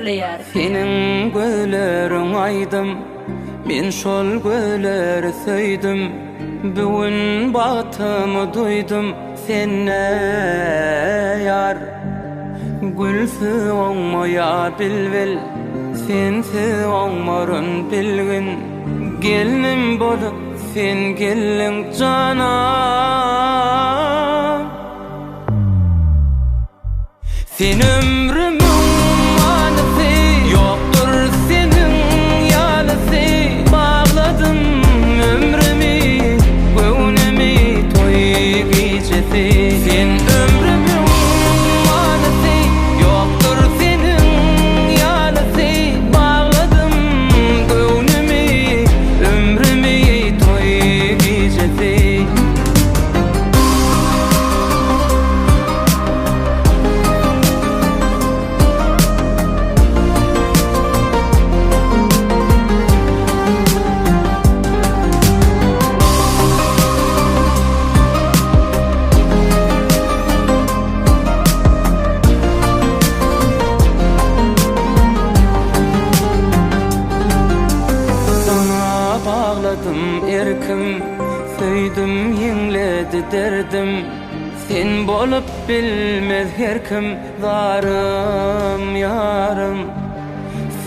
söyleýär. Senin gözlerin aydym, men şol gözleri söýdüm. Bugün batymy duydum, senne yar. Gülsü oňmaýa bilbil, sensi oňmaryn bilgin. Gelnim bolup sen gelin cana. Sen ömrümün manysy, yoktur senin ýalysy. Bagladım ömrümi, göwnümi toý gecesi. Sen ömrümün manysy, yoktur senin ýalysy. Bagladım göwnümi, ömrümi toý gecesi. Bağladım erkim, söydüm ýeňledi derdim. Sen bolup bilmez herkim, zarym ýarym.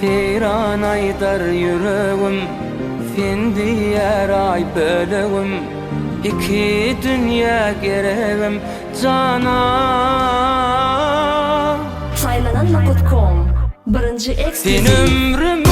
Seyran aýdar ýüregim, sen diýer ay bölegim. Iki dünýä geregim cana. Saylananma.com 1-nji Sen ömrüm